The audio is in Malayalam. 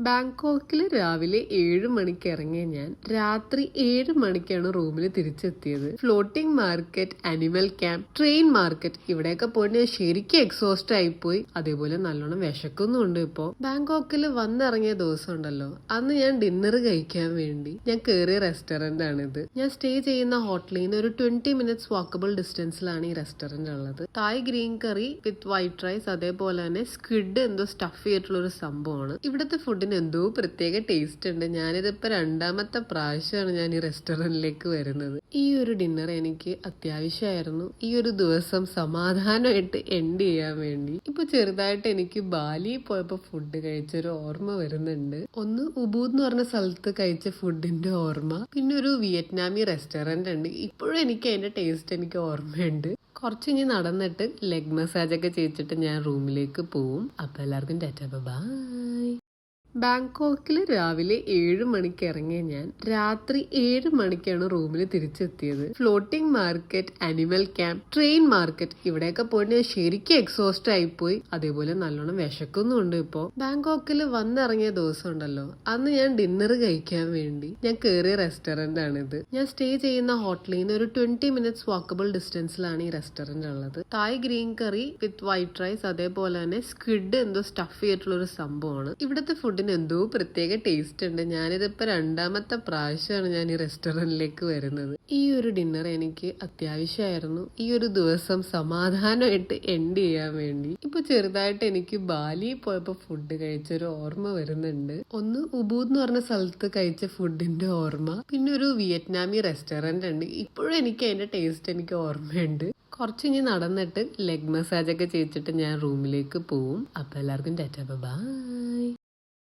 ബാങ്കോക്കിൽ രാവിലെ 7 മണിക്ക് ഇറങ്ങിയ ഞാൻ രാത്രി 7 മണിക്കാണ് റൂമിൽ തിരിച്ചെത്തിയത്. Floating market, animal camp, train market ഇവിടെയൊക്കെ പോയിട്ട് ഞാൻ ശരിക്കും എക്സോസ്റ്റ് ആയിപ്പോയി. അതേപോലെ നല്ലോണം വിശക്കുന്നുണ്ട്. ഇപ്പോ ബാങ്കോക്കിൽ വന്നിറങ്ങിയ ദിവസം ഉണ്ടല്ലോ, അന്ന് ഞാൻ ഡിന്നർ കഴിക്കാൻ വേണ്ടി ഞാൻ കയറിയ റെസ്റ്റോറന്റ് ആണിത്. ഞാൻ സ്റ്റേ ചെയ്യുന്ന ഹോട്ടലിൽ നിന്ന് ഒരു 20 മിനിറ്റ്സ് വാക്കബിൾ ഡിസ്റ്റൻസിലാണ് ഈ റെസ്റ്റോറന്റ് ഉള്ളത്. Thai green curry with white rice, അതേപോലെ തന്നെ സ്ക്വിഡ് എന്തോ സ്റ്റഫ് ചെയ്തിട്ടുള്ള ഒരു സംഭവമാണ്. ഇവിടുത്തെ ഫുഡിന് എന്തോ പ്രത്യേക ടേസ്റ്റ് ഉണ്ട്. ഞാനിതിപ്പോ 2ാമത്തെ പ്രാവശ്യമാണ് ഞാൻ ഈ റെസ്റ്റോറന്റിലേക്ക് വരുന്നത്. ഈ ഒരു ഡിന്നർ എനിക്ക് അത്യാവശ്യമായിരുന്നു, ഈ ഒരു ദിവസം സമാധാനമായിട്ട് എൻഡ് ചെയ്യാൻ വേണ്ടി. ഇപ്പൊ ചെറുതായിട്ട് എനിക്ക് ബാലി പോയപ്പോ ഫുഡ് കഴിച്ചൊരു ഓർമ്മ വരുന്നുണ്ട്. ഒന്ന് ഉബൂദ് എന്ന് പറഞ്ഞ സ്ഥലത്ത് കഴിച്ച ഫുഡിന്റെ ഓർമ്മ, പിന്നെ ഒരു വിയറ്റ്നാമി റെസ്റ്റോറന്റ് ഉണ്ട്. ഇപ്പോഴും എനിക്ക് അതിന്റെ ടേസ്റ്റ് എനിക്ക് ഓർമ്മയുണ്ട്. കുറച്ച് ഇനി നടന്നിട്ട് ലെഗ് മസാജ് ഒക്കെ ചെയ്യിച്ചിട്ട് ഞാൻ റൂമിലേക്ക് പോവും. അപ്പൊ എല്ലാവർക്കും ടാറ്റാ, ബൈ. ബാങ്കോക്കിൽ രാവിലെ 7 മണിക്ക് ഇറങ്ങിയ ഞാൻ രാത്രി 7 മണിക്കാണ് റൂമിൽ തിരിച്ചെത്തിയത്. Floating market, animal camp, train market ഇവിടെയൊക്കെ പോയിട്ട് ഞാൻ ശരിക്കും എക്സോസ്റ്റ് ആയിപ്പോയി. അതേപോലെ നല്ലോണം വിശക്കുന്നുണ്ട്. ഇപ്പോ ബാങ്കോക്കിൽ വന്നിറങ്ങിയ ദിവസം ഉണ്ടല്ലോ, അന്ന് ഞാൻ ഡിന്നർ കഴിക്കാൻ വേണ്ടി ഞാൻ കയറിയ റെസ്റ്റോറന്റ് ആണിത്. ഞാൻ സ്റ്റേ ചെയ്യുന്ന ഹോട്ടലിൽ നിന്ന് ഒരു 20 മിനിറ്റ്സ് വാക്കബിൾ ഡിസ്റ്റൻസിലാണ് ഈ റെസ്റ്റോറന്റ് ഉള്ളത്. Thai green curry with white rice, അതേപോലെ തന്നെ സ്ക്വിഡ് എന്തോ സ്റ്റഫ് ചെയ്തിട്ടുള്ള ഒരു സംഭവമാണ്. ഇവിടുത്തെ ഫുഡിന് എന്തോ പ്രത്യേക ടേസ്റ്റ് ഉണ്ട്. ഞാനിതിപ്പോ 2ാമത്തെ പ്രാവശ്യമാണ് ഞാൻ ഈ റെസ്റ്റോറന്റിലേക്ക് വരുന്നത്. ഈ ഒരു ഡിന്നർ എനിക്ക് അത്യാവശ്യമായിരുന്നു, ഈ ഒരു ദിവസം സമാധാനമായിട്ട് എൻഡ് ചെയ്യാൻ വേണ്ടി. ഇപ്പൊ ചെറുതായിട്ട് എനിക്ക് ബാലി പോയപ്പോ ഫുഡ് കഴിച്ചൊരു ഓർമ്മ വരുന്നുണ്ട്. ഒന്ന് ഉബൂദ് എന്ന് പറഞ്ഞ സ്ഥലത്ത് കഴിച്ച ഫുഡിന്റെ ഓർമ്മ, പിന്നെ ഒരു വിയറ്റ്നാമി റെസ്റ്റോറന്റ് ഉണ്ട്. ഇപ്പോഴും എനിക്ക് അതിന്റെ ടേസ്റ്റ് എനിക്ക് ഓർമ്മയുണ്ട്. കുറച്ച് ഇനി നടന്നിട്ട് ലെഗ് മസാജ് ഒക്കെ ചെയ്യിച്ചിട്ട് ഞാൻ റൂമിലേക്ക് പോവും. അപ്പൊ എല്ലാവർക്കും ടാറ്റാ, ബൈ.